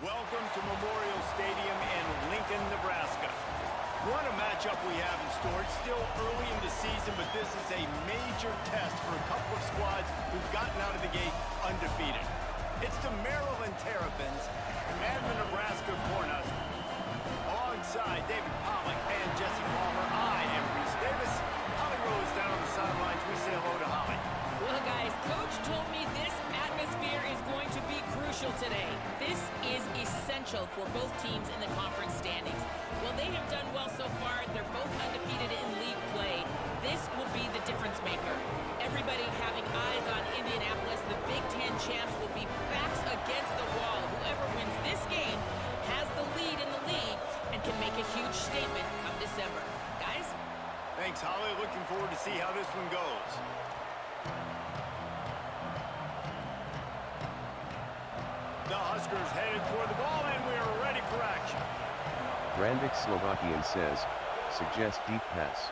Welcome to Memorial Stadium in Lincoln, Nebraska. What a matchup we have in store. It's still early in the season, but this is a major test for a couple of squads who've gotten out of the gate undefeated. It's the Maryland Terrapins and the Nebraska Cornhuskers. Alongside David Pollack and Jesse Palmer, I am Reese Davis. Holly Rose down on the sidelines. We say hello to Holly. Well, guys, Coach told me this atmosphere is going to be crucial today. This is essential for both teams in the conference standings. Well, they have done well so far. They're both undefeated in league play. This will be the difference maker. Everybody having eyes on Indianapolis. The Big Ten champs will be backs against the wall. Whoever wins this game has the lead in the league and can make a huge statement come December. Guys? Thanks, Holly. Looking forward to see how this one goes. The Huskers headed toward the ball, and we are ready for action. RandyxSlovakian says, suggest deep pass.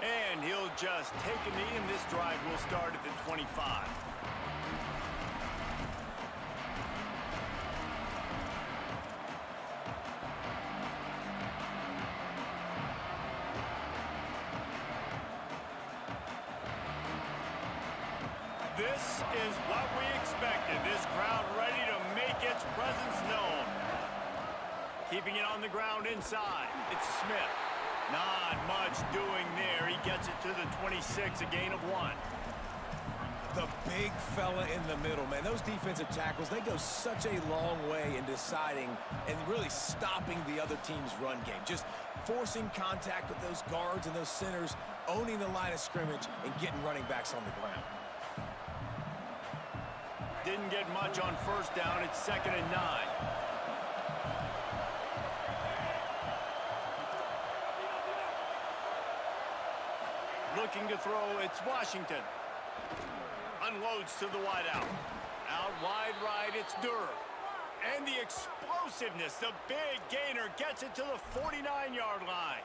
And he'll just take a knee, and this drive will start at the 25. This is what we expected. This crowd ready to make its presence known. Keeping it on the ground inside. It's Smith. Not much doing there. He gets it to the 26, a gain of 1. The big fella in the middle, man. Those defensive tackles, they go such a long way in deciding and really stopping the other team's run game. Just forcing contact with those guards and those centers, owning the line of scrimmage, and getting running backs on the ground. Didn't get much on first down. It's 2nd and 9. Looking to throw, it's Washington. Unloads to the wideout. Out wide right, it's Durr. And the explosiveness, the big gainer gets it to the 49-yard line.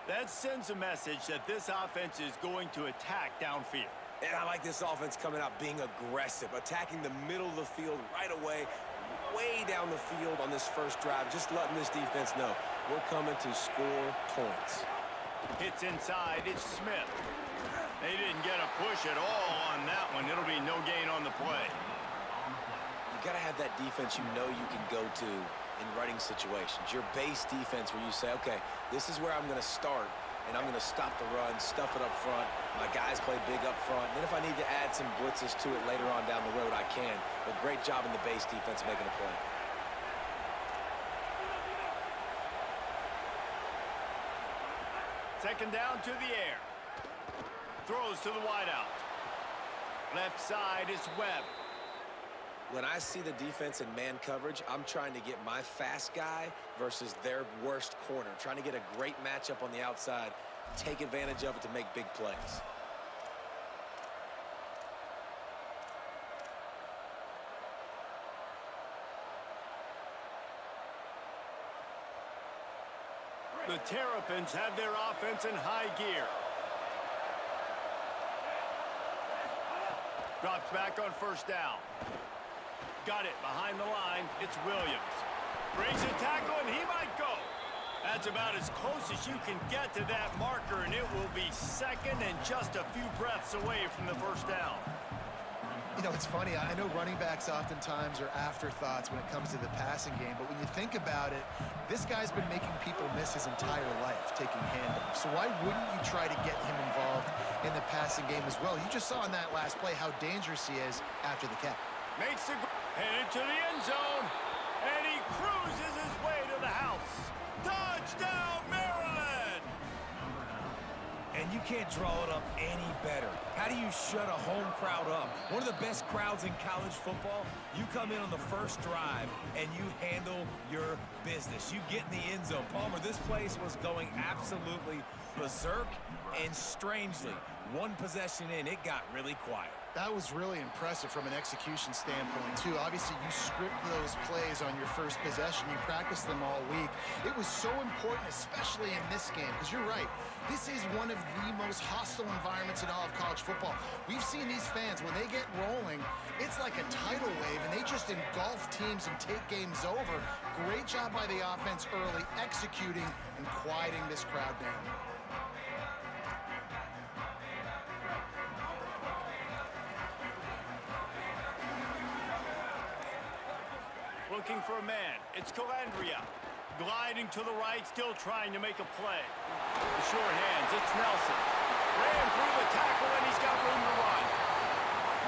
That sends a message that this offense is going to attack downfield. And I like this offense coming out being aggressive, attacking the middle of the field right away, way down the field on this first drive, just letting this defense know we're coming to score points. Hits inside, it's Smith. They didn't get a push at all on that one. It'll be no gain on the play. You got to have that defense you know you can go to in running situations. Your base defense where you say, okay, this is where I'm going to start. And I'm going to stop the run, stuff it up front. My guys play big up front. And then if I need to add some blitzes to it later on down the road, I can. But great job in the base defense making a play. Second down to the air. Throws to the wideout. Left side is Webb. When I see the defense in man coverage, I'm trying to get my fast guy versus their worst corner. Trying to get a great matchup on the outside, take advantage of it to make big plays. The Terrapins have their offense in high gear. Drops back on first down. Got it behind the line. It's Williams. Brings a tackle, and he might go. That's about as close as you can get to that marker, and it will be second and just a few breaths away from the first down. You know, it's funny. I know running backs oftentimes are afterthoughts when it comes to the passing game, but when you think about it, this guy's been making people miss his entire life taking handoffs. So why wouldn't you try to get him involved in the passing game as well? You just saw in that last play how dangerous he is after the catch. Makes the headed to the end zone, and he cruises his way to the house. Touchdown, Maryland! And you can't draw it up any better. How do you shut a home crowd up? One of the best crowds in college football. You come in on the first drive, and you handle your business. You get in the end zone. Palmer, this place was going absolutely berserk, and strangely, one possession in, it got really quiet. That was really impressive from an execution standpoint, too. Obviously, you script those plays on your first possession. You practice them all week. It was so important, especially in this game, because you're right. This is one of the most hostile environments in all of college football. We've seen these fans, when they get rolling, it's like a tidal wave, and they just engulf teams and take games over. Great job by the offense early, executing and quieting this crowd down. Looking for a man. It's Calandria. Gliding to the right, still trying to make a play. The short hands, it's Nelson. Ran through the tackle, and he's got room to run.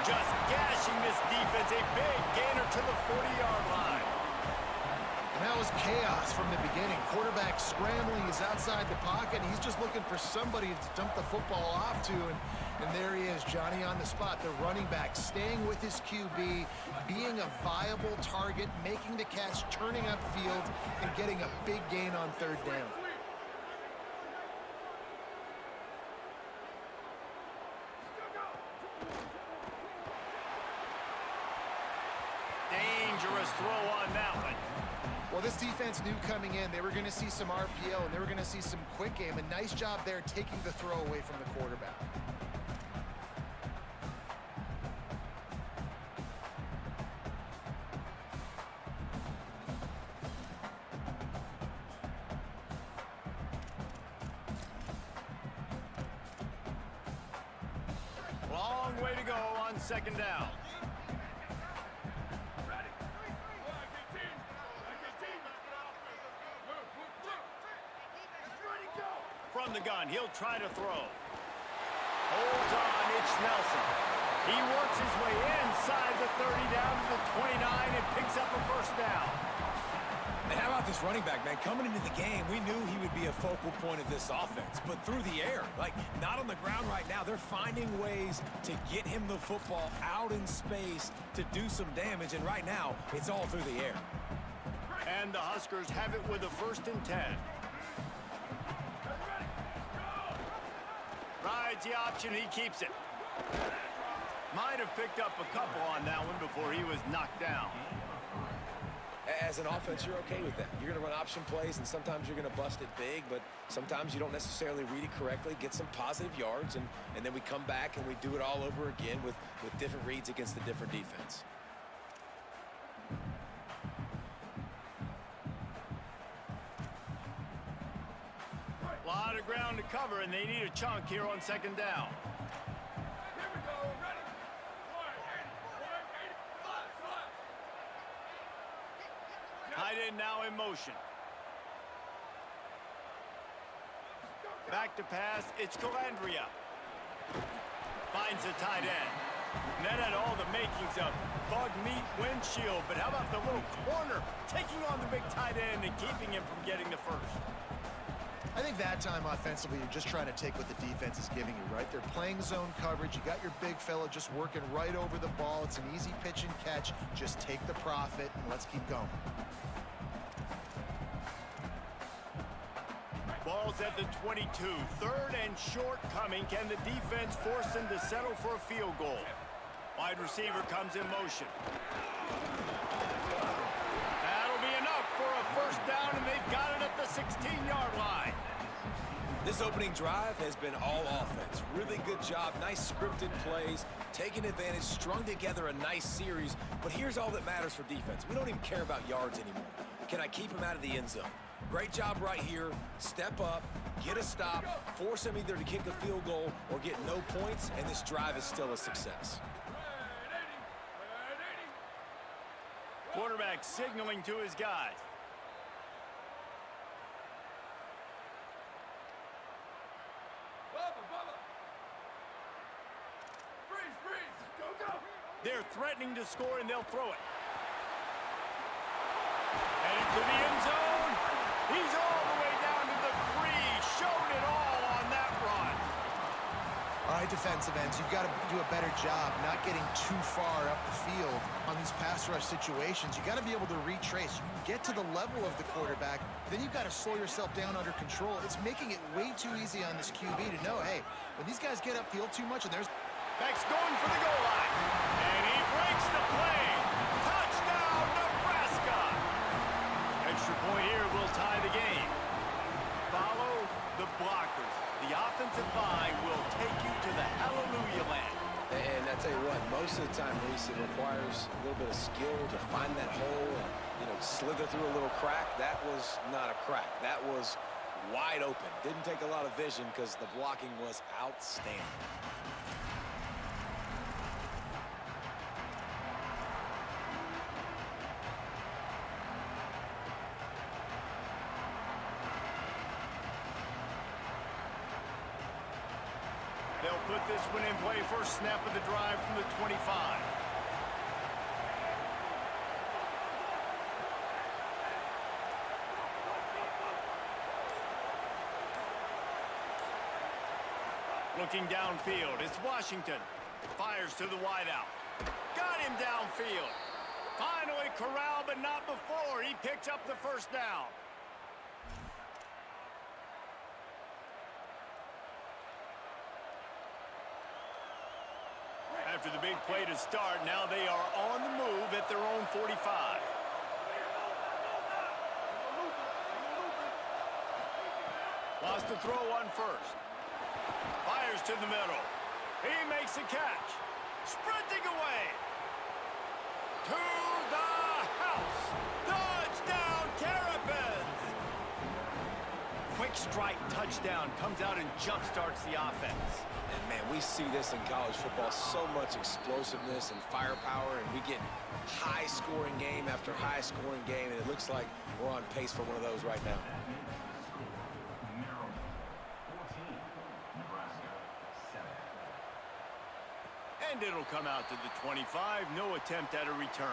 Just gashing this defense. A big gainer to the 40-yard line. And that was chaos from the beginning. Quarterback scrambling, he's outside the pocket, and he's just looking for somebody to dump the football off to, and there he is, Johnny on the spot, the running back, staying with his QB, being a viable target, making the catch, turning upfield, and getting a big gain on third down. Dangerous throw on that one. Well, this defense knew coming in they were going to see some RPO and they were going to see some quick game. A nice job there taking the throw away from the quarterback. Long way to go on second down. From the gun, he'll try to throw. Holds on, it's Nelson. He works his way inside the 30 down to the 29 and picks up a first down. And how about this running back, man? Coming into the game, we knew he would be a focal point of this offense, but through the air, like not on the ground right now. They're finding ways to get him the football out in space to do some damage, and right now, it's all through the air. And the Huskers have it with a 1st and 10. Rides the option, he keeps it. Might have picked up a couple on that one before he was knocked down. As an offense, you're okay with that. You're going to run option plays, and sometimes you're going to bust it big, but sometimes you don't necessarily read it correctly, get some positive yards, and then we come back and we do it all over again with different reads against the different defense. A lot of ground to cover, and they need a chunk here on second down. Tight end now in motion. Back to pass, it's Calandria. Finds the tight end. And that had all the makings of bug meat windshield, but how about the little corner taking on the big tight end and keeping him from getting the first? I think that time offensively, you're just trying to take what the defense is giving you, right? They're playing zone coverage. You got your big fella just working right over the ball. It's an easy pitch and catch. Just take the profit and let's keep going. Ball's at the 22. 3rd and short coming. Can the defense force them to settle for a field goal? Wide receiver comes in motion. That'll be enough for a first down, and they've got it at the 16-yard line. This opening drive has been all offense. Really good job, nice scripted plays, taking advantage, strung together a nice series. But here's all that matters for defense. We don't even care about yards anymore. Can I keep him out of the end zone? Great job right here. Step up, get a stop, force him either to kick a field goal or get no points, and this drive is still a success. Quarterback signaling to his guys. They're threatening to score, and they'll throw it. And into the end zone. He's all the way down to the 3. Showed it all on that run. All right, defensive ends, you've got to do a better job not getting too far up the field on these pass rush situations. You got to be able to retrace. You can get to the level of the quarterback, then you've got to slow yourself down under control. It's making it way too easy on this QB to know, hey, when these guys get upfield too much and there's... Beck's going for the goal line. And he breaks the play. Touchdown, Nebraska. Extra point here will tie the game. Follow the blockers. The offensive line will take you to the hallelujah land. And I tell you what, most of the time, Reese, it requires a little bit of skill to find that hole and, you know, slither through a little crack. That was not a crack. That was wide open. Didn't take a lot of vision because the blocking was outstanding. They'll put this one in play. First snap of the drive from the 25. Looking downfield, it's Washington. Fires to the wideout. Got him downfield. Finally corralled, but not before. He picks up the first down. After the big play to start, now they are on the move at their own 45. Wants to throw on first. Fires to the middle. He makes a catch. Sprinting away. To the house. Touchdown, Terrapins. Quick strike touchdown comes out and jump-starts the offense. And, man, we see this in college football, so much explosiveness and firepower, and we get high-scoring game after high-scoring game, and it looks like we're on pace for one of those right now. And it'll come out to the 25. No attempt at a return.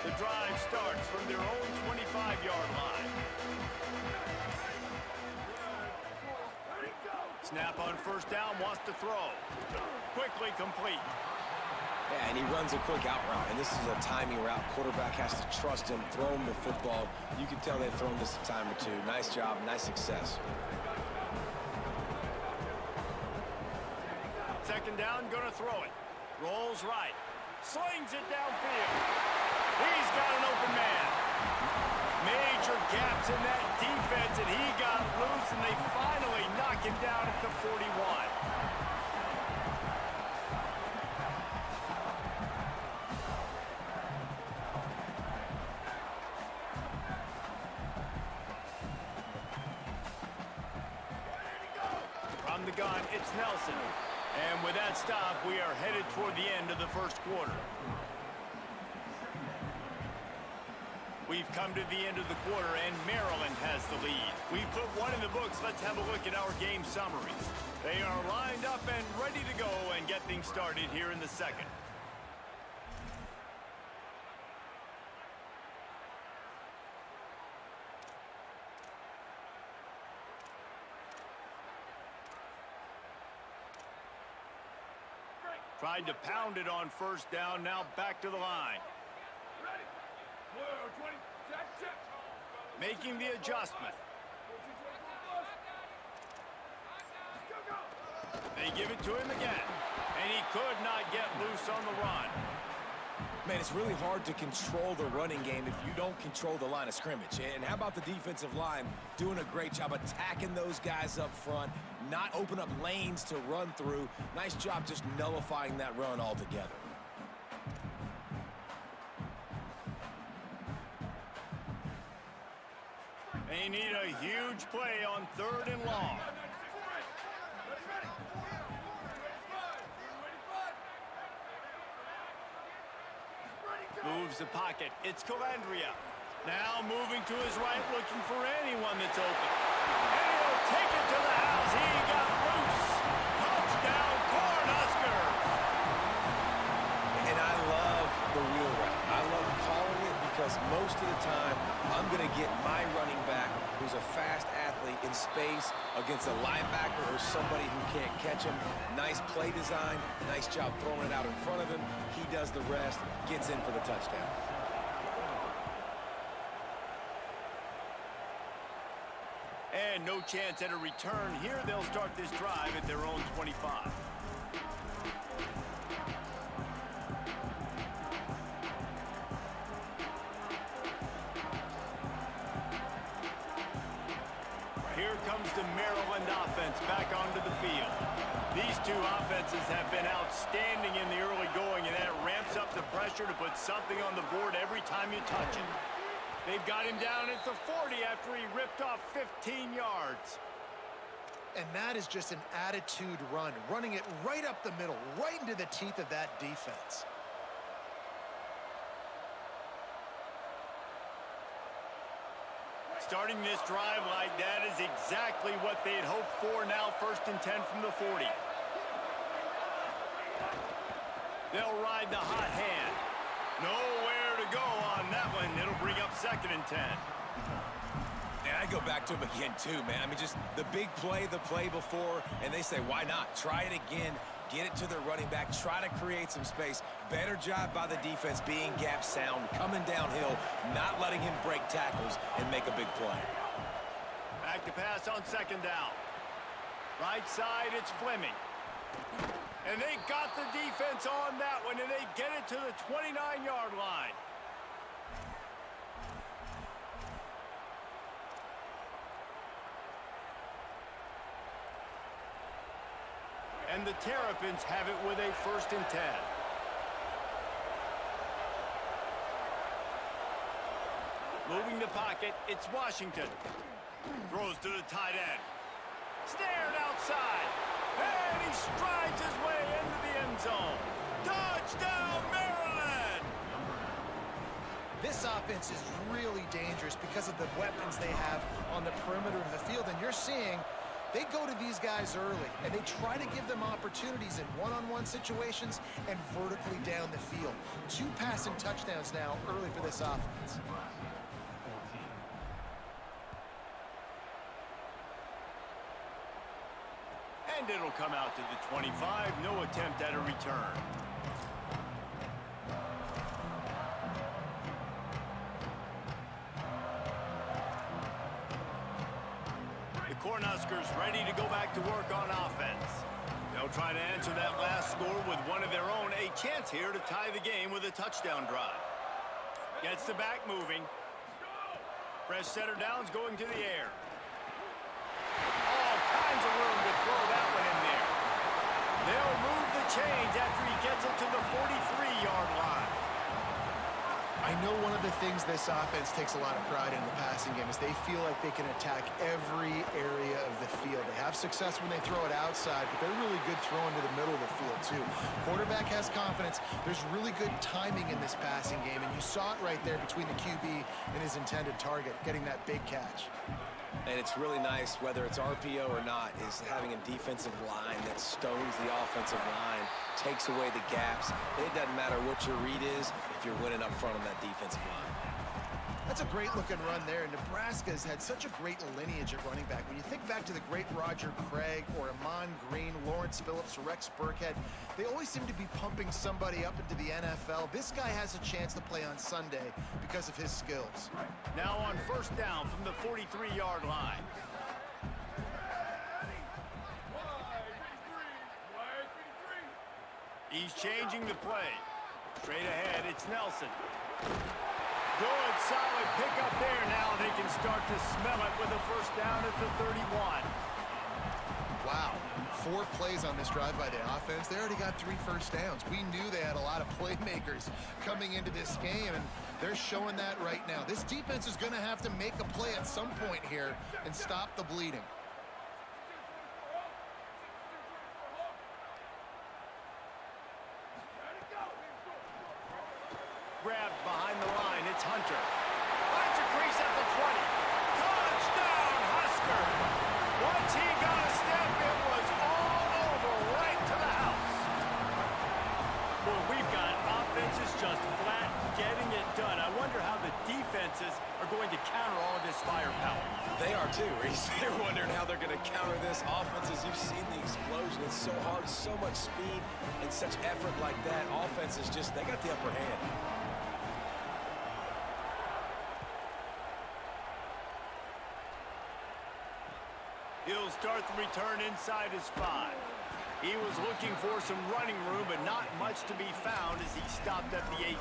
The drive starts from their own 25-yard line. Snap on first down, wants to throw. Quickly complete. Yeah, and he runs a quick out route, and this is a timing route. Quarterback has to trust him, throw him the football. You can tell they've thrown this a time or two. Nice job, nice success. Second down, gonna throw it. Rolls right. Slings it downfield. He's got an open man. Major gaps in that defense, and he got loose, and they finally knock him down at the 41. From the gun, it's Nelson. And with that stop, we are headed toward the end of the first quarter. We've come to the end of the quarter, and Maryland has the lead. We've put one in the books. Let's have a look at our game summary. They are lined up and ready to go and get things started here in the second. Tried to pound it on first down, now back to the line. Making the adjustment. They give it to him again, and he could not get loose on the run. Man, it's really hard to control the running game if you don't control the line of scrimmage. And how about the defensive line doing a great job attacking those guys up front, not open up lanes to run through. Nice job just nullifying that run altogether. They need a huge play on third and long. Moves the pocket. It's Calandria. Now moving to his right, looking for anyone that's open. And he'll take it to the house. He got loose. Touchdown, Cornhuskers. And I love the wheel route. I love calling it because most of the time, I'm going to get my running back, who's a fast athlete, in space against a linebacker or somebody who can't catch him. Nice play design. Nice job throwing it out in front of him. He does the rest, gets in for the touchdown. And no chance at a return here. They'll start this drive at their own 25. Here comes the Maryland offense back onto the field. These two offenses have been outstanding in the early going, and that ramps up the pressure to put something on the board every time you touch it. They've got him down at the 40 after he ripped off 15 yards. And that is just an attitude run, running it right up the middle, right into the teeth of that defense. Starting this drive like that is exactly what they had hoped for. Now 1st and 10 from the 40. They'll ride the hot hand. Nowhere to go on that one. It'll bring up 2nd and 10. And I go back to him again, too, man. I mean, just the big play, the play before, and they say, why not? Try it again. Get it to their running back. Try to create some space. Better job by the defense being gap sound, coming downhill, not letting him break tackles and make a big play. Back to pass on 2nd down. Right side, it's Fleming. And they got the defense on that one, and they get it to the 29-yard line. And the Terrapins have it with a 1st and 10. Moving the pocket, it's Washington. Throws to the tight end. Snared outside. And he strides his way into the end zone. Touchdown, Maryland! This offense is really dangerous because of the weapons they have on the perimeter of the field. And you're seeing they go to these guys early, and they try to give them opportunities in one-on-one situations and vertically down the field. 2 passing touchdowns now early for this offense. And it'll come out to the 25. No attempt at a return. The Cornhuskers ready to go back to work on offense. They'll try to answer that last score with one of their own. A chance here to tie the game with a touchdown drive. Gets the back moving. Fresh setter downs going to the air. All kinds of room to throw that one in there. They'll move the chains after he gets it to the 43-yard line. I know one of the things this offense takes a lot of pride in the passing game is they feel like they can attack every area of the field. They have success when they throw it outside, but they're really good throwing to the middle of the field, too. Quarterback has confidence. There's really good timing in this passing game, and you saw it right there between the QB and his intended target, getting that big catch. And it's really nice, whether it's RPO or not, is having a defensive line that stones the offensive line, takes away the gaps. It doesn't matter what your read is if you're winning up front on that defensive line. That's a great-looking run there. Nebraska's had such a great lineage at running back. When you think back to the great Roger Craig or Amon Green, Lawrence Phillips, Rex Burkhead, they always seem to be pumping somebody up into the NFL. This guy has a chance to play on Sunday because of his skills. Now on 1st down from the 43-yard line. He's changing the play. Straight ahead, it's Nelson. Good, solid pickup there now. They can start to smell it with a 1st down at the 31. Wow, 4 plays on this drive by the offense. They already got 3 first downs. We knew they had a lot of playmakers coming into this game, and they're showing that right now. This defense is going to have to make a play at some point here and stop the bleeding. Grabbed behind the line, it's Hunter. Finds a crease at the 20. Touchdown, Husker! Once he defenses are going to counter all of this firepower. They are too, Reese. They're wondering how they're going to counter this offense. As you've seen the explosion, it's so hard, so much speed, and such effort like that. Offense is just, they got the upper hand. He'll start the return inside his 5. He was looking for some running room, but not much to be found as he stopped at the 18.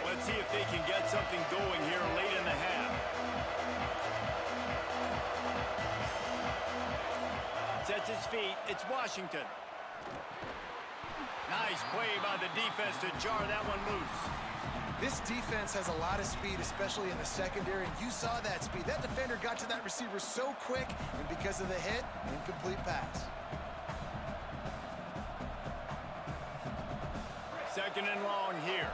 Let's see if they can get something going here late in the half. Sets his feet. It's Washington. Nice play by the defense to jar that one loose. This defense has a lot of speed, especially in the secondary, and you saw that speed. That defender got to that receiver so quick, and because of the hit, incomplete pass. Second and long here.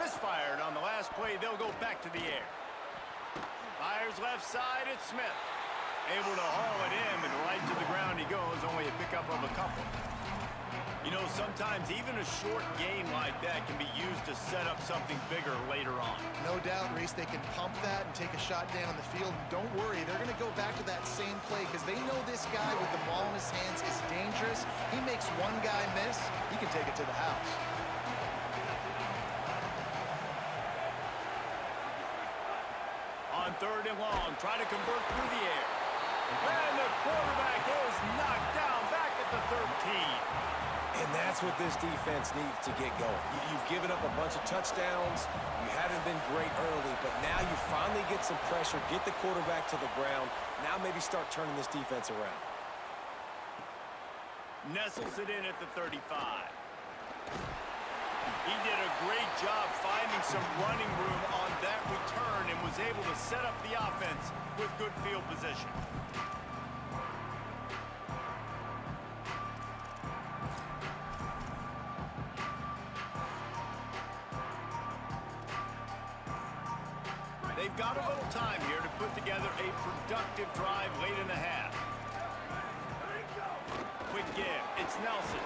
Misfired on the last play. They'll go back to the air. Fires left side. It's Smith. Able to haul it in, but right to the ground he goes. Only a pickup of a couple. You know, sometimes even a short game like that can be used to set up something bigger later on. No doubt, Reese, they can pump that and take a shot down the field. And don't worry, they're going to go back to that same play because they know this guy with the ball in his hands is dangerous. He makes one guy miss, he can take it to the house. On third and long, try to convert through the air. And the quarterback is knocked down back at the 13. And that's what this defense needs to get going. You've given up a bunch of touchdowns. You haven't been great early, but now you finally get some pressure, get the quarterback to the ground. Now maybe start turning this defense around. Nestles it in at the 35. He did a great job finding some running room on that return and was able to set up the offense with good field position. They've got a little time here to put together a productive drive late in the half. Quick give. It's Nelson.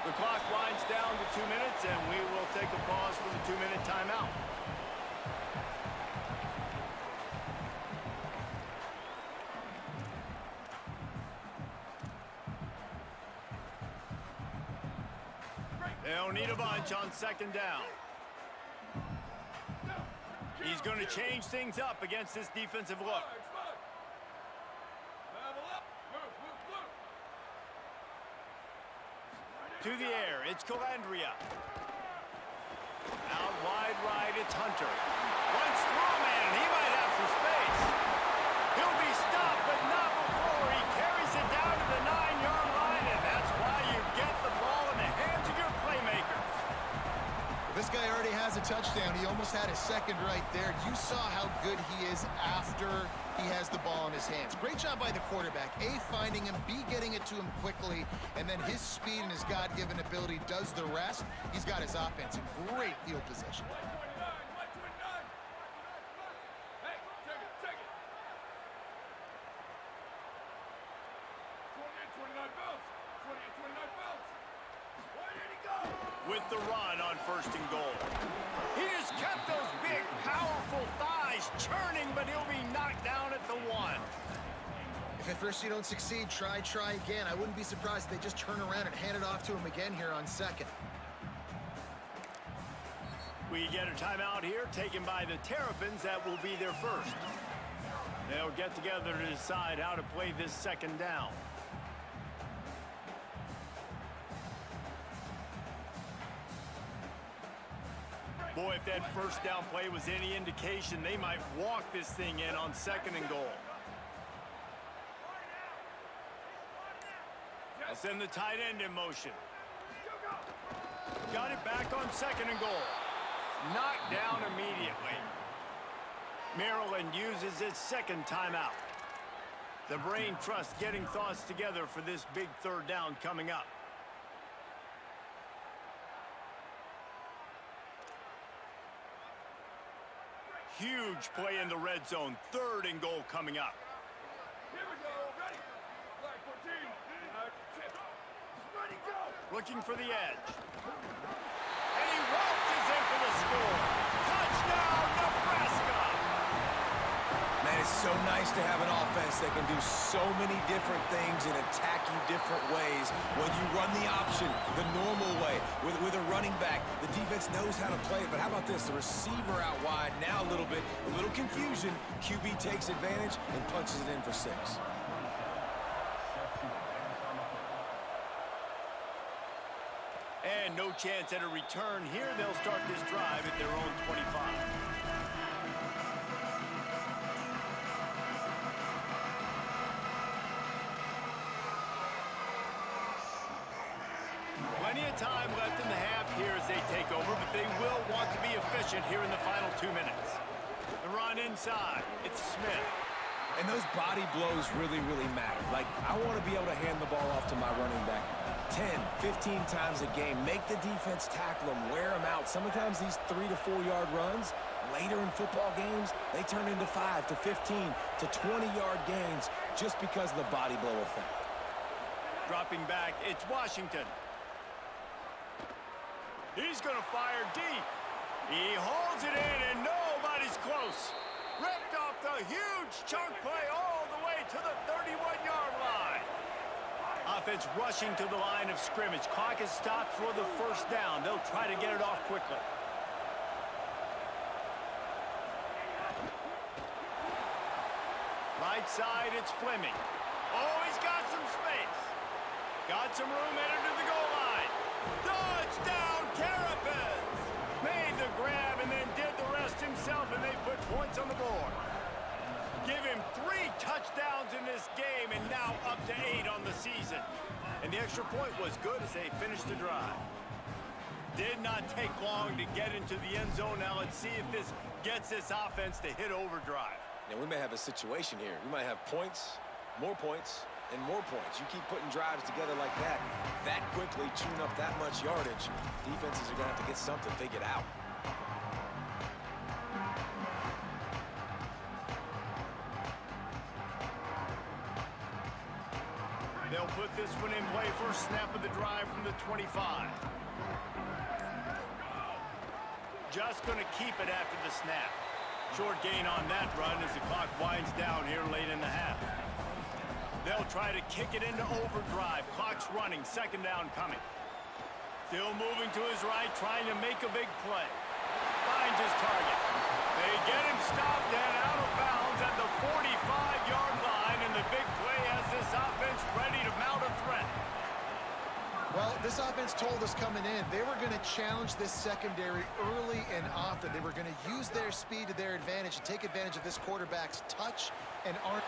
The clock winds down to 2 minutes, and we will take a pause for the 2-minute timeout. They'll need a bunch on second down. He's going to change things up against this defensive look. To the air, it's Calandria. Out wide right, it's Hunter. Runs through, man, he might have some space. He'll be stopped, but not before he carries it down to the 9-yard line, and that's why you get the ball in the hands of your playmakers. This guy already has a touchdown. He almost had his second right there. You saw how good he is after he has the ball in his hands. Great job by the quarterback. A, finding him, B, getting it to him quickly, and then his speed and his God-given ability does the rest. He's got his offense in great field position. With the run on first and goal. He just kept those big, powerful thighs churning, but he'll be knocked down at the 1. If at first you don't succeed, try again. I wouldn't be surprised if they just turn around and hand it off to him again here on second. We get a timeout here taken by the Terrapins. That will be their first. They'll get together to decide how to play this second down. Boy, if that first down play was any indication, they might walk this thing in on second and goal. They'll send the tight end in motion. Got it back on second and goal. Knocked down immediately. Maryland uses its second timeout. The brain trust getting thoughts together for this big third down coming up. Huge play in the red zone. 3rd and goal coming up. Here we go. Ready. Flag 14. Ready, go. Looking for the edge. And he waltzes in for the score. Touchdown, Nebraska! Man, it's so nice to have an offense that can do so many different things and attack you different ways. When you run the option the normal way with a running back, the defense knows how to play it. But how about this? The receiver out wide, now a little confusion. QB takes advantage and punches it in for 6. And no chance at a return here. They'll start this drive at their own 25. Plenty of time left in the half here as they take over, but they will want to be efficient here in the final 2 minutes. The run inside. It's Smith. And those body blows really, really matter. Like, I want to be able to hand the ball off to my running back 10, 15 times a game. Make the defense tackle them, wear them out. Sometimes these 3 to 4 yard runs, later in football games, they turn into 5 to 15 to 20 yard gains just because of the body blow effect. Dropping back, it's Washington. He's going to fire deep. He holds it in, and nobody's close. Ripped off the huge chunk play all the way to the 31-yard line. Offense rushing to the line of scrimmage. Clock is stopped for the 1st down. They'll try to get it off quickly. Right side, it's Fleming. Oh, he's got some space. Got some room headed to the goal line. Touchdown, Terrapins! Made the grab and then did the rest himself, and they put points on the board. Give him 3 touchdowns in this game, and now up to 8 on the season. And the extra point was good as they finished the drive. Did not take long to get into the end zone. Now let's see if this gets this offense to hit overdrive. Now, we may have a situation here. We might have points, more points, and more points. You keep putting drives together like that quickly, chewing up that much yardage, defenses are going to have to get something figured out. They'll put this one in play. First snap of the drive from the 25. Just going to keep it after the snap. Short gain on that run as the clock winds down here late in the half. They'll try to kick it into overdrive. Clock's running. 2nd down coming. Still moving to his right, trying to make a big play. Finds his target. They get him stopped and out of bounds at the 45-yard line, and the big play has this offense ready to mount a threat. Well, this offense told us coming in they were going to challenge this secondary early and often. They were going to use their speed to their advantage and take advantage of this quarterback's touch and arm.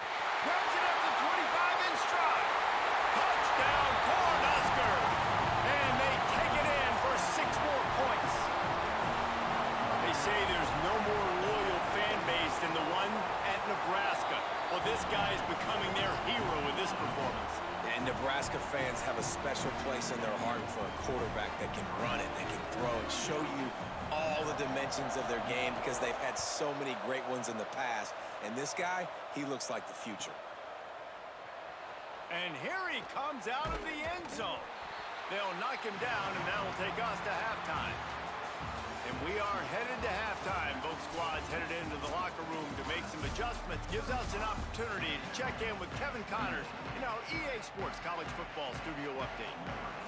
Grabs it up to 25 in stride. Touchdown, Cornhuskers! And they take it in for 6 more points. They say there's no more loyal fan base than the one at Nebraska. Well, this guy is becoming their hero with this performance. And Nebraska fans have a special place in their heart for a quarterback that can run it, that can throw it, show you all the dimensions of their game because they've had so many great ones in the past. And this guy, he looks like the future. And here he comes out of the end zone. They'll knock him down, and that'll take us to halftime. And we are headed to halftime. Both squads headed into the locker room to make some adjustments. Gives us an opportunity to check in with Kevin Connors in our EA Sports College Football Studio Update.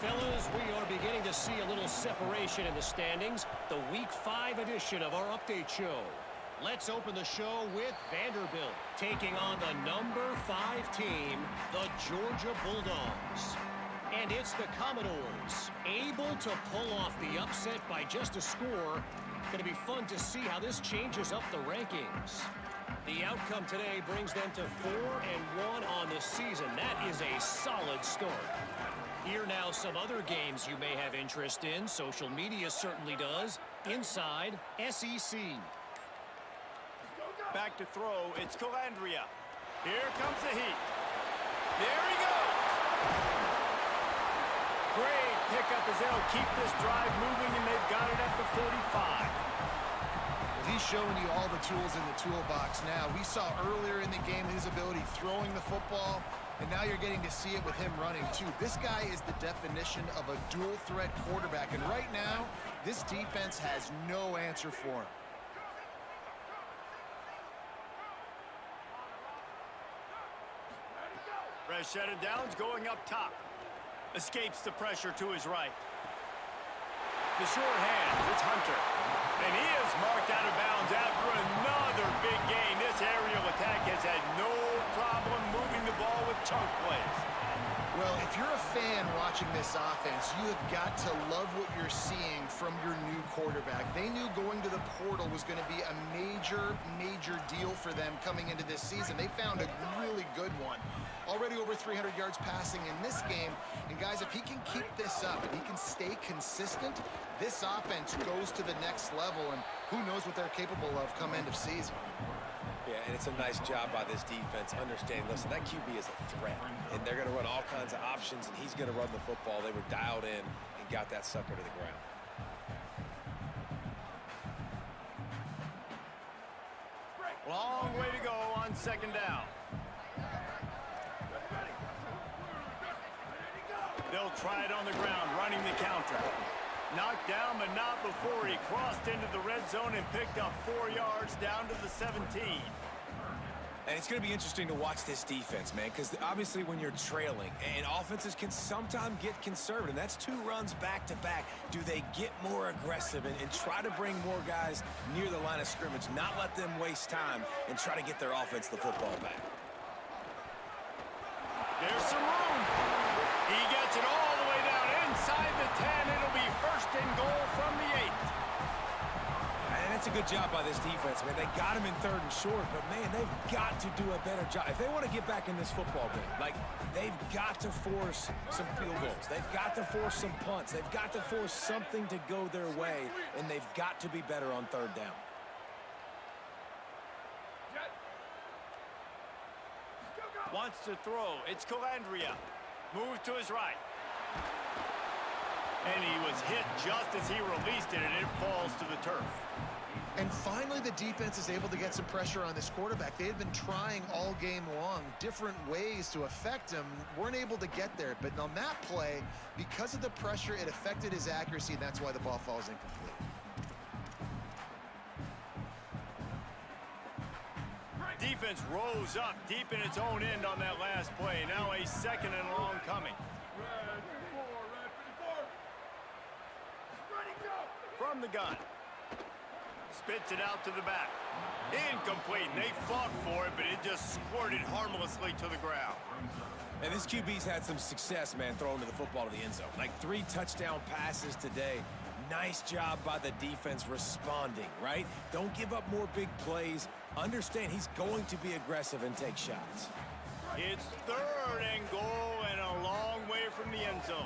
Fellas, we are beginning to see a little separation in the standings. The Week 5 edition of our update show. Let's open the show with Vanderbilt taking on the number 5 team, the Georgia Bulldogs. And it's the Commodores, able to pull off the upset by just a score. Going to be fun to see how this changes up the rankings. The outcome today brings them to 4-1 on the season. That is a solid start. Here now some other games you may have interest in. Social media certainly does. Inside SEC. Back to throw, it's Calandria. Here comes the heat. There he goes. Great pickup as they'll keep this drive moving, and they've got it at the 45. He's showing you all the tools in the toolbox now. We saw earlier in the game his ability throwing the football, and now you're getting to see it with him running too. This guy is the definition of a dual threat quarterback, and right now, this defense has no answer for him. Rashad Downs going up top. Escapes the pressure to his right. The short hand, it's Hunter. And he is marked out of bounds after another big gain. This aerial attack has had no problem moving the ball with chunk plays. Well, if you're a fan watching this offense, you have got to love what you're seeing from your new quarterback. They knew going to the portal was going to be a major, major deal for them coming into this season. They found a really good one. Already over 300 yards passing in this game. And guys, if he can keep this up and he can stay consistent, this offense goes to the next level, and who knows what they're capable of come end of season. Yeah, and it's a nice job by this defense. Understand, listen, that QB is a threat, and they're going to run all kinds of options, and he's going to run the football. They were dialed in and got that sucker to the ground. Long way to go on second down. They'll try it on the ground, running the counter. Knocked down, but not before he crossed into the red zone and picked up 4 yards down to the 17. And it's going to be interesting to watch this defense, man, because obviously when you're trailing, and offenses can sometimes get conservative. That's 2 runs back-to-back. Do they get more aggressive and try to bring more guys near the line of scrimmage, not let them waste time, and try to get their offense the football back? There's some room. He gets it all the way down inside the 10. It'll be first and goal from the 8. And it's a good job by this defense, man. They got him in 3rd and short, but, man, they've got to do a better job. If they want to get back in this football game, like, they've got to force some field goals. They've got to force some punts. They've got to force something to go their way, and they've got to be better on 3rd down. Wants to throw. It's Calandria. Moves to his right. And he was hit just as he released it, and it falls to the turf. And finally, the defense is able to get some pressure on this quarterback. They had been trying all game long different ways to affect him. Weren't able to get there. But on that play, because of the pressure, it affected his accuracy, and that's why the ball falls incomplete. Defense rose up deep in its own end on that last play. Now a 2nd and long coming. From the gun. Spits it out to the back. Incomplete. And they fought for it, but it just squirted harmlessly to the ground. And this QB's had some success, man, throwing to the football to the end zone. Like 3 touchdown passes today. Nice job by the defense responding, right? Don't give up more big plays. Understand he's going to be aggressive and take shots. It's 3rd and goal and a long way from the end zone.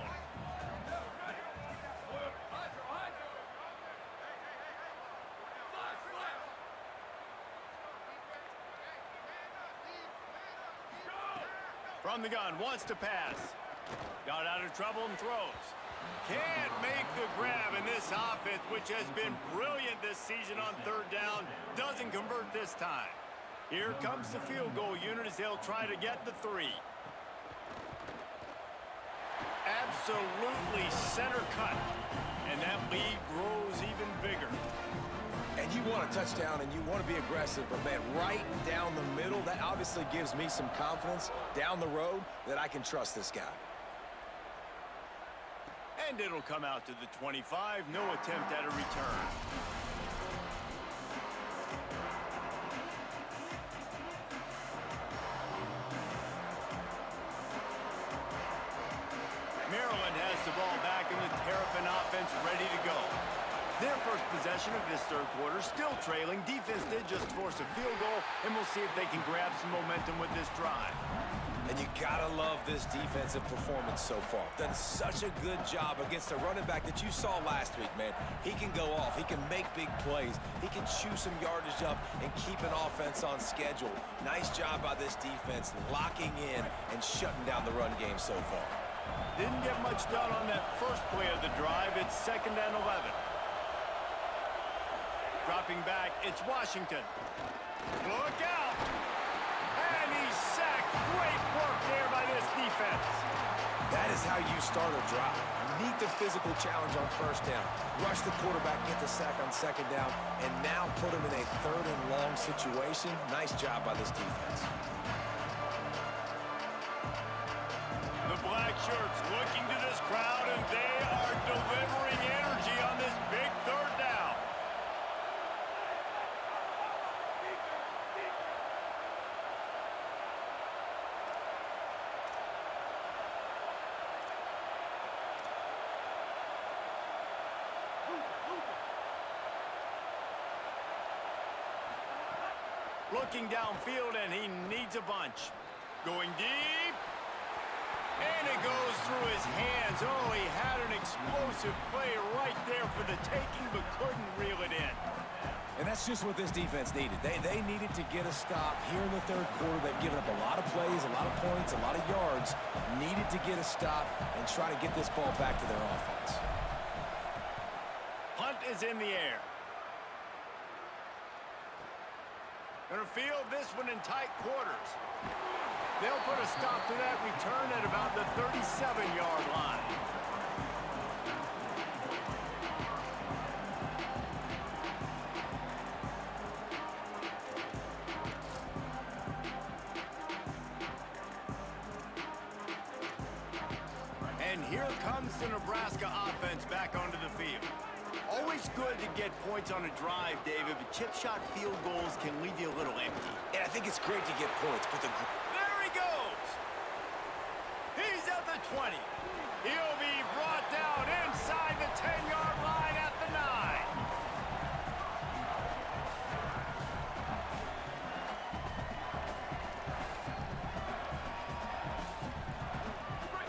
From the gun, wants to pass. Got out of trouble and throws. Can't make the grab, in this offense, which has been brilliant this season on 3rd down, doesn't convert this time. Here comes the field goal unit as they'll try to get the 3. Absolutely center cut, and that lead grows even bigger. And you want a touchdown and you want to be aggressive, but, man, right down the middle, that obviously gives me some confidence down the road that I can trust this guy. And it'll come out to the 25. No attempt at a return. Maryland has the ball back in the Terrapin offense ready to go. Their first possession of this 3rd quarter, still trailing. Defense did just force a field goal, and we'll see if they can grab some momentum with this drive. And you gotta love this defensive performance so far. Done such a good job against the running back that you saw last week, man. He can go off. He can make big plays. He can chew some yardage up and keep an offense on schedule. Nice job by this defense locking in and shutting down the run game so far. Didn't get much done on that first play of the drive. It's 2nd and 11. Dropping back, it's Washington. Look out! And he's sacked. Great work there by this defense. That is how you start a drive. Meet the physical challenge on 1st down. Rush the quarterback, get the sack on 2nd down, and now put him in a 3rd and long situation. Nice job by this defense. The black shirts looking to this crowd, and they are delivering energy on this big 3rd down. Looking downfield, and he needs a bunch. Going deep. And it goes through his hands. Oh, he had an explosive play right there for the taking, but couldn't reel it in. And that's just what this defense needed. They needed to get a stop here in the 3rd quarter. They've given up a lot of plays, a lot of points, a lot of yards. Needed to get a stop and try to get this ball back to their offense. Punt is in the air. Gonna field this one in tight quarters. They'll put a stop to that return at about the 37-yard line. And here comes the Nebraska offense back onto the field. Always good to get points on a drive, David, but chip shot field goals can leave you a little empty. And I think it's great to get points, but There he goes! He's at the 20. He'll be brought down inside the 10-yard line at the 9.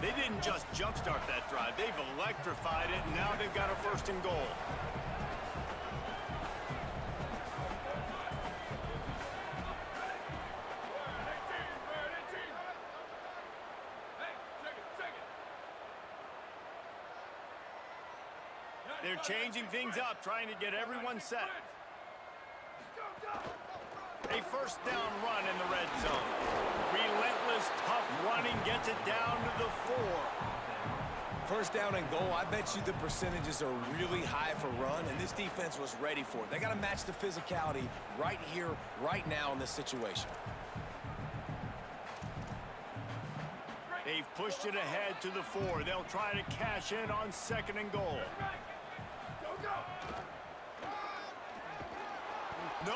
They didn't just jumpstart that drive. They've electrified it, and now they've got a 1st and goal. They're changing things up, trying to get everyone set. A 1st down run in the red zone. Relentless, tough running gets it down to the 4. 1st down and goal, I bet you the percentages are really high for run, and this defense was ready for it. They got to match the physicality right here, right now in this situation. They've pushed it ahead to the 4. They'll try to cash in on 2nd and goal. No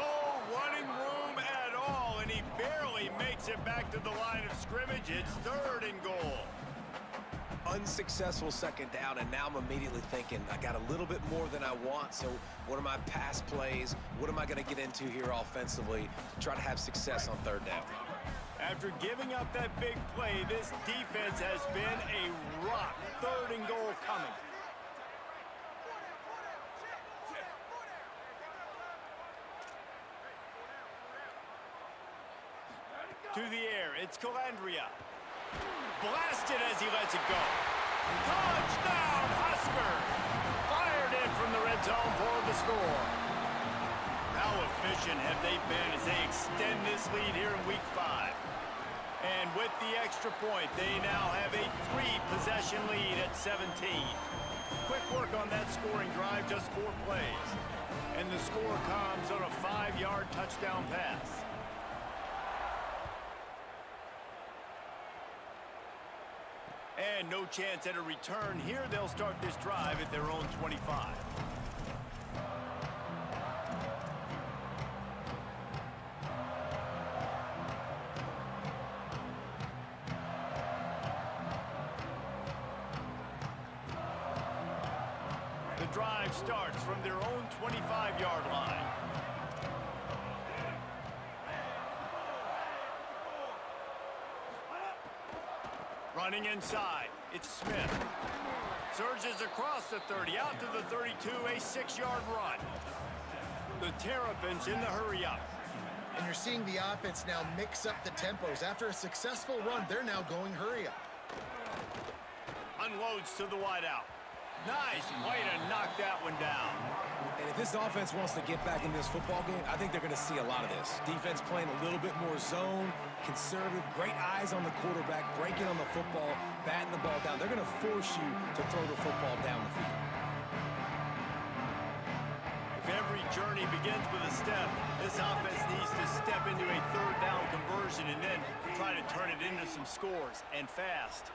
running room at all, and he barely makes it back to the line of scrimmage. It's 3rd and goal. Unsuccessful 2nd down, and now I'm immediately thinking, I got a little bit more than I want, so what are my pass plays? What am I going to get into here offensively to try to have success on 3rd down? After giving up that big play, this defense has been a rock. 3rd and goal coming. To the air, it's Calandria. Blasted as he lets it go. Touchdown, Husker! Fired in from the red zone for the score. How efficient have they been as they extend this lead here in Week 5? And with the extra point, they now have a 3-possession lead at 17. Quick work on that scoring drive, just 4 plays. And the score comes on a 5-yard touchdown pass. And no chance at a return here. They'll start this drive at their own 25. The drive starts from their own 25-yard line. Running inside, it's Smith. Surges across the 30, out to the 32, a 6-yard run. The Terrapins in the hurry-up. And you're seeing the offense now mix up the tempos. After a successful run, they're now going hurry-up. Unloads to the wideout. Nice way to knock that one down. And if this offense wants to get back in this football game, I think they're going to see a lot of this. Defense playing a little bit more zone, conservative, great eyes on the quarterback, breaking on the football, batting the ball down. They're going to force you to throw the football down the field. If every journey begins with a step, this offense needs to step into a third down conversion and then try to turn it into some scores, and fast.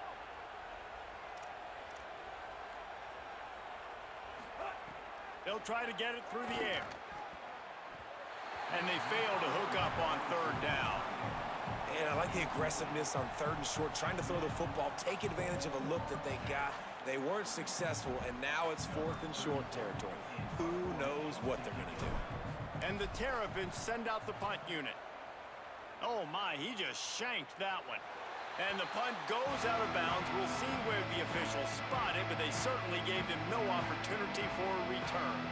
They'll try to get it through the air. And they fail to hook up on third down. And I like the aggressiveness on 3rd and short, trying to throw the football, take advantage of a look that they got. They weren't successful, and now it's 4th and short territory. Who knows what they're going to do? And the Terrapins send out the punt unit. Oh my, he just shanked that one. And the punt goes out of bounds. We'll see where the officials spot it, but they certainly gave them no opportunity for a return.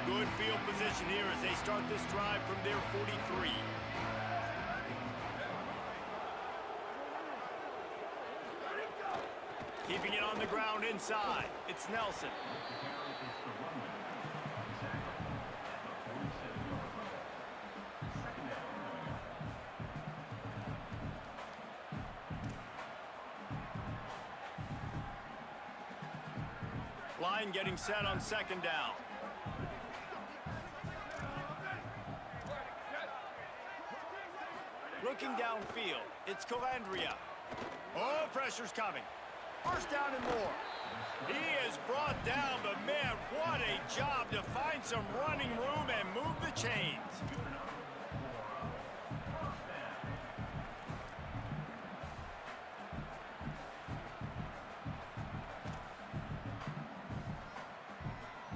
Good field position here as they start this drive from their 43. Keeping it on the ground inside. It's Nelson. Line getting set on 2nd down. Looking downfield, it's Calandria. Oh, pressure's coming. 1st down and more. He is brought down, but man, what a job to find some running room and move the chains.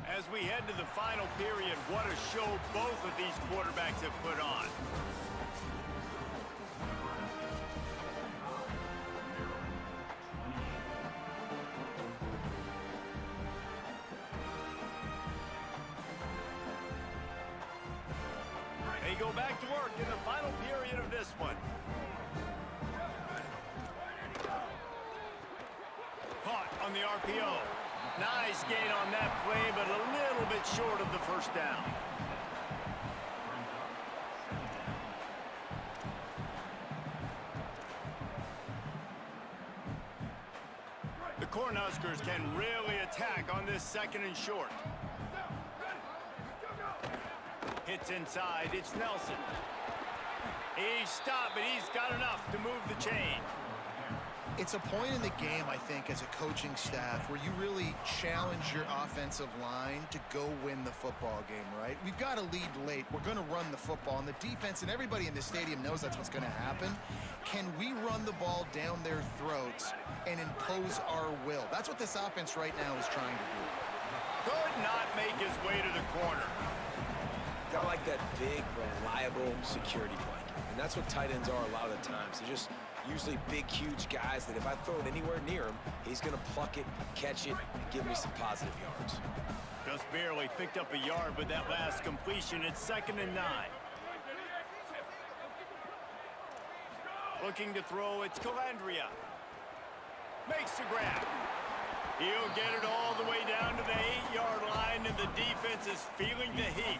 As we head to the final period, what a show both of these quarterbacks have put on. They go back to work in the final period of this one. Caught on the RPO. Nice gain on that play, but a little bit short of the 1st down. The Cornhuskers can really attack on this 2nd and short. Hits inside, it's Nelson. He's stopped, but he's got enough to move the chain. It's a point in the game, I think, as a coaching staff where you really challenge your offensive line to go win the football game, right? We've got to lead late. We're going to run the football, and the defense and everybody in the stadium knows that's what's going to happen. Can we run the ball down their throats and impose our will? That's what this offense right now is trying to do. Could not make his way to the corner. I like that big, reliable security blanket. And that's what tight ends are a lot of the times. They're just usually big, huge guys that if I throw it anywhere near him, he's going to pluck it, catch it, and give me some positive yards. Just barely picked up a yard with that last completion. It's 2nd and 9. Looking to throw, it's Calandria. Makes the grab. He'll get it all the way down to the 8-yard line, and the defense is feeling the heat.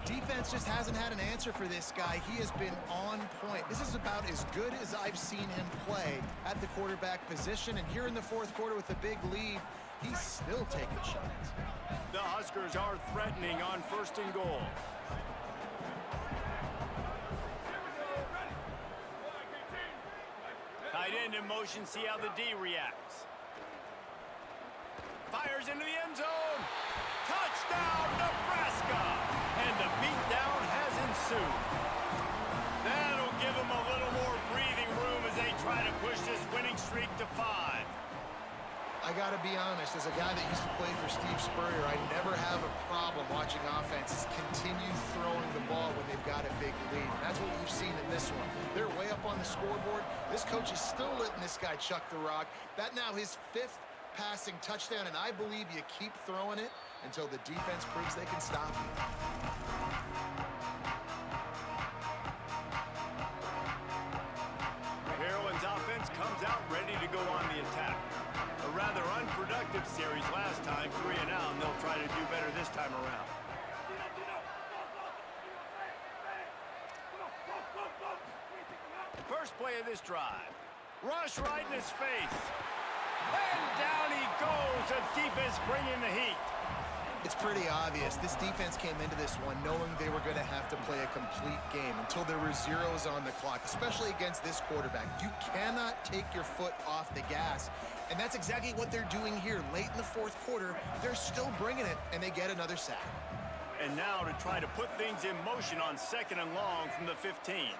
Defense just hasn't had an answer for this guy. He has been on point. This is about as good as I've seen him play at the quarterback position. And here in the 4th quarter with a big lead, he's still taking shots. The Huskers are threatening on 1st and goal. Tight end in motion, see how the D reacts. Fires into the end zone. Touchdown, Nebraska! And the beatdown has ensued. That'll give them a little more breathing be honest, as a guy that used to play for Steve Spurrier, I never have a problem watching offenses continue throwing the ball when they've got a big lead. And that's what you've seen in this one. They're way up on the scoreboard. This coach is still letting this guy chuck the rock. That now his 5th passing touchdown, and I believe you keep throwing it until the defense proves they can stop you. Maryland's offense comes out ready to go on the attack. A rather unproductive series last time, 3 and out, and they'll try to do better this time around. First play of this drive. Rush right in his face. And down he goes. The defense bringing the heat. It's pretty obvious. This defense came into this one knowing they were going to have to play a complete game until there were zeros on the clock, especially against this quarterback. You cannot take your foot off the gas, and that's exactly what they're doing here. Late in the 4th quarter, they're still bringing it, and they get another sack. And now to try to put things in motion on 2nd and long from the 15.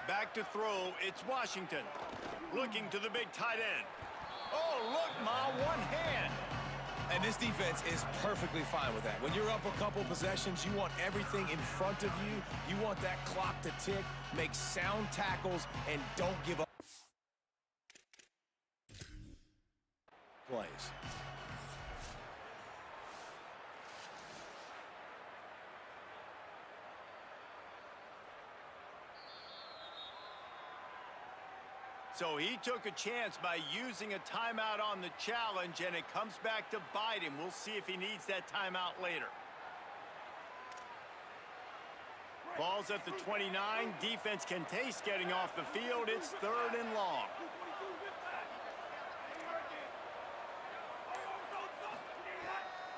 Back to throw, it's Washington. Looking to the big tight end. Oh, look, Ma, one hand. And this defense is perfectly fine with that. When you're up a couple possessions, you want everything in front of you. You want that clock to tick, make sound tackles, and don't give up plays. So he took a chance by using a timeout on the challenge, and it comes back to bite him. We'll see if he needs that timeout later. Ball's at the 29. Defense can taste getting off the field. It's 3rd and long.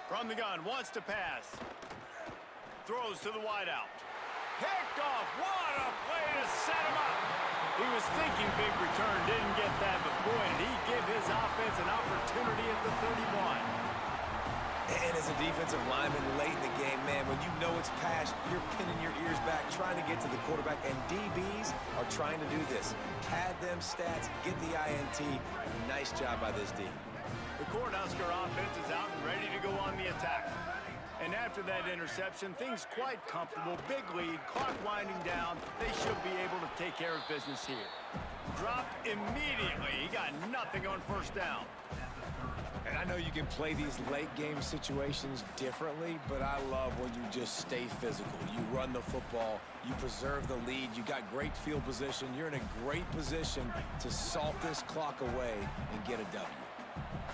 From the gun, wants to pass. Throws to the wideout. Picked off. What a play to set him up. He was thinking big return, didn't get that, but boy, did he give his offense an opportunity at the 31. And as a defensive lineman late in the game, man, when you know it's passed, you're pinning your ears back, trying to get to the quarterback, and DBs are trying to do this. Pad them stats, get the INT. Nice job by this D. The Cornhusker offense is out and ready to go on the attack. And after that interception, things quite comfortable. Big lead, clock winding down. They should be able to take care of business here. Dropped immediately. He got nothing on 1st down. And I know you can play these late game situations differently, but I love when you just stay physical. You run the football, you preserve the lead, you got great field position. You're in a great position to salt this clock away and get a W.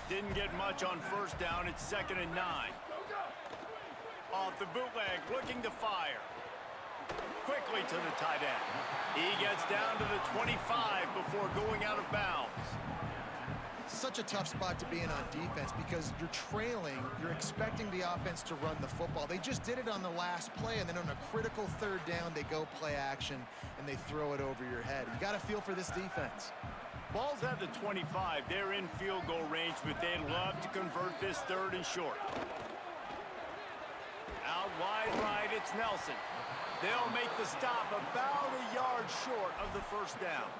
Didn't get much on 1st down. It's 2nd and 9. Off the bootleg, looking to fire. Quickly to the tight end. He gets down to the 25 before going out of bounds. Such a tough spot to be in on defense because you're trailing, you're expecting the offense to run the football. They just did it on the last play, and then on a critical 3rd down, they go play action, and they throw it over your head. You got to feel for this defense. Ball's at the 25. They're in field goal range, but they'd love to convert this 3rd and short. Out wide right, it's Nelson. They'll make the stop about a yard short of the 1st down.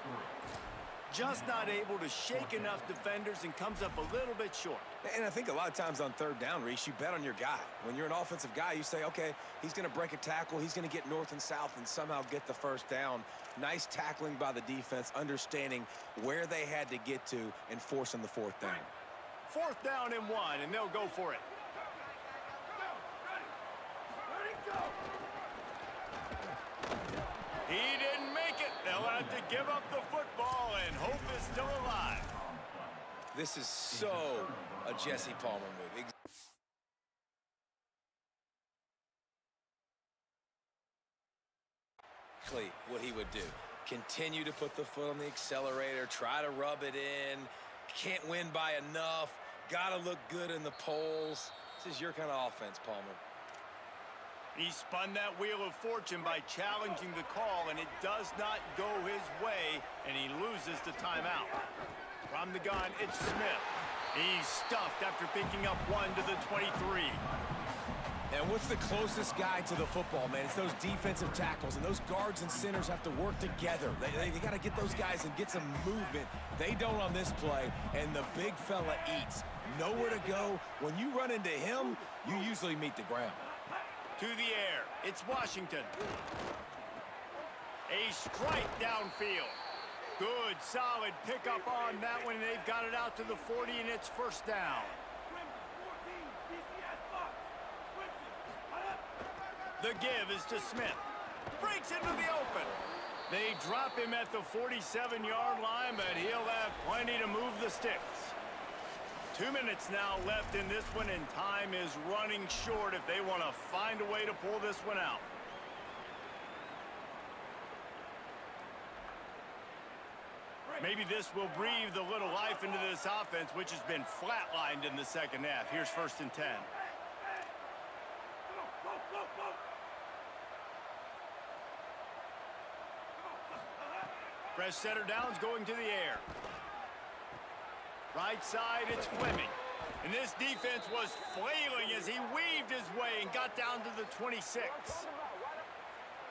Just not able to shake enough defenders and comes up a little bit short. And I think a lot of times on 3rd down, Reese, you bet on your guy. When you're an offensive guy, you say, okay, he's going to break a tackle, he's going to get north and south and somehow get the 1st down. Nice tackling by the defense, understanding where they had to get to and forcing the 4th down. 4th down and 1, and they'll go for it. He didn't make it. They'll have to give up the football, and hope is still alive. This is so a Jesse Palmer move. Exactly what he would do. Continue to put the foot on the accelerator, try to rub it in. Can't win by enough. Got to look good in the polls. This is your kind of offense, Palmer. He spun that wheel of fortune by challenging the call, and it does not go his way, and he loses the timeout. From the gun, it's Smith. He's stuffed after picking up 1 to the 23. And what's the closest guy to the football, man? It's those defensive tackles, and those guards and centers have to work together. They got to get those guys and get some movement. They don't on this play, and the big fella eats. Nowhere to go. When you run into him, you usually meet the ground. To the air, it's Washington. A strike downfield. Good, solid pickup on that one. They've got it out to the 40, and it's first down. The give is to Smith. Breaks into the open. They drop him at the 47-yard line, but he'll have plenty to move the sticks. 2 minutes now left in this one, and time is running short if they want to find a way to pull this one out. Maybe this will breathe a little life into this offense, which has been flatlined in the second half. Here's 1st and 10. Fresh setter downs going to the air. Right side, it's Fleming. And this defense was flailing as he weaved his way and got down to the 26.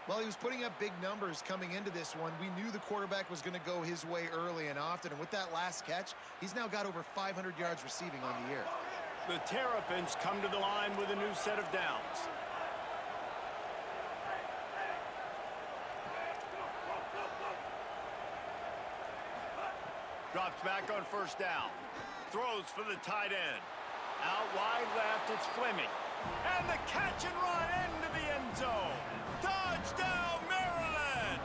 Well, he was putting up big numbers coming into this one. We knew the quarterback was going to go his way early and often. And with that last catch, he's now got over 500 yards receiving on the year. The Terrapins come to the line with a new set of downs. Drops back on 1st down. Throws for the tight end. Out wide left, it's Fleming. And the catch and run into the end zone. Touchdown, Maryland!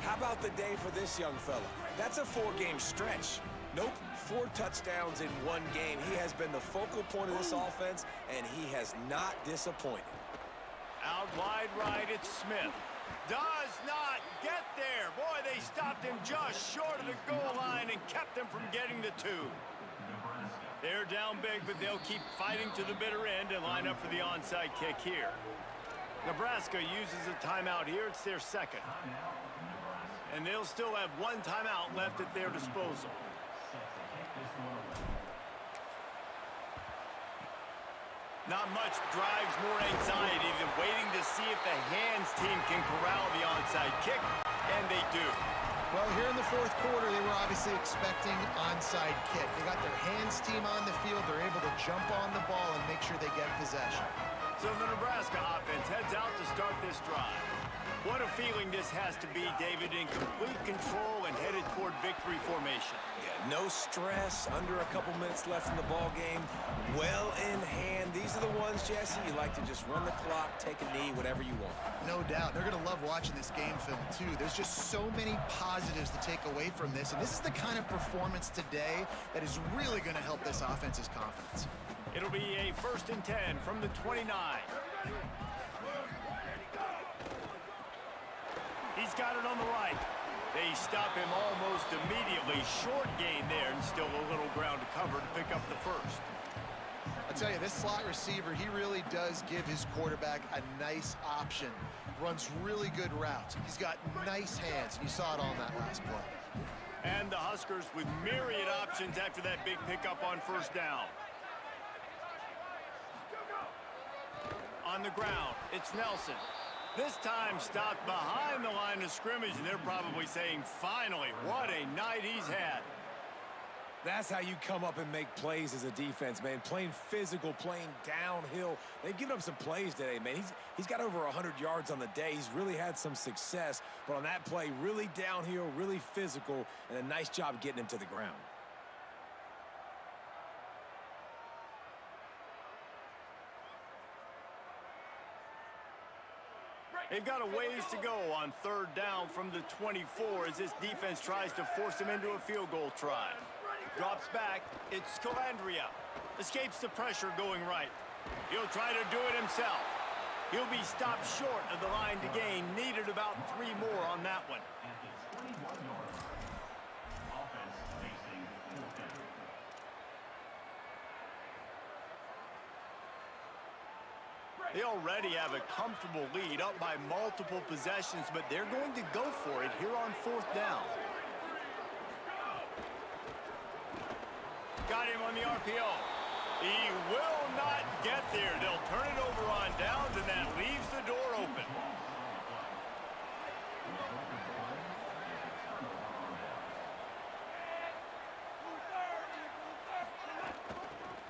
How about the day for this young fella? That's a 4-game stretch. Nope, 4 touchdowns in 1 game. He has been the focal point of this offense, and he has not disappointed. Out wide right, it's Smith. Does not get there. Boy, they stopped him just short of the goal line and kept him from getting the 2. They're down big, but they'll keep fighting to the bitter end and line up for the onside kick here. Nebraska uses a timeout here. It's their 2nd. And they'll still have 1 timeout left at their disposal. Not much drives more anxiety than waiting to see if the hands team can corral the onside kick, and they do. Well, here in the 4th quarter, they were obviously expecting onside kick. They got their hands team on the field. They're able to jump on the ball and make sure they get possession. So the Nebraska offense heads out to start this drive. What a feeling this has to be, David, in complete control and headed toward victory formation. Yeah, no stress, under a couple minutes left in the ball game. Well in hand. These are the ones, Jesse, you like to just run the clock, take a knee, whatever you want. No doubt. They're going to love watching this game film, too. There's just so many positives to take away from this, and this is the kind of performance today that is really going to help this offense's confidence. It'll be a 1st and 10 from the 29. He's got it on the right. They stop him almost immediately. Short gain there, and still a little ground to cover to pick up the 1st. I tell you, this slot receiver, he really does give his quarterback a nice option. Runs really good routes. He's got nice hands, and you saw it on that last play. And the Huskers with myriad options after that big pickup on 1st down. On the ground, it's Nelson. This time stopped behind the line of scrimmage, and they're probably saying, finally, what a night he's had. That's how you come up and make plays as a defense, man. Playing physical, playing downhill. They've given up some plays today, man. He's got over 100 yards on the day. He's really had some success. But on that play, really downhill, really physical, and a nice job getting him to the ground. They've got a ways to go on 3rd down from the 24 as this defense tries to force him into a field goal try. Drops back, it's Calandria. Escapes the pressure going right. He'll try to do it himself. He'll be stopped short of the line to gain. Needed about 3 more on that one. They already have a comfortable lead, up by multiple possessions, but they're going to go for it here on 4th down. Got him on the RPO. He will not get there. They'll turn it over on downs, and that leaves the door open.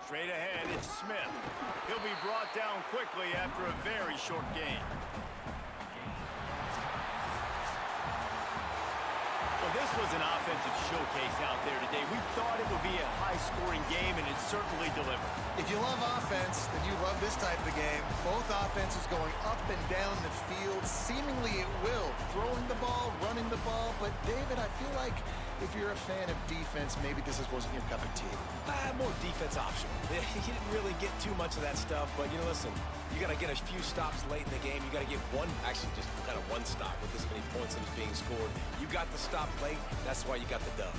Straight ahead, it's Smith. He'll be brought down quickly after a very short game. Well, this was an offensive showcase out there today. We thought it would be a high-scoring game, and it certainly delivered. If you love offense, then you love this type of game. Both offenses going up and down the field, seemingly at will, throwing the ball, running the ball. But, David, I feel like if you're a fan of defense, maybe this wasn't your cup of tea. More defense option. You didn't really get too much of that stuff, but, you know, listen, you got to get a few stops late in the game. You got to get just kind of one stop with this many points that was being scored. You got the stop late. That's why you got the dub.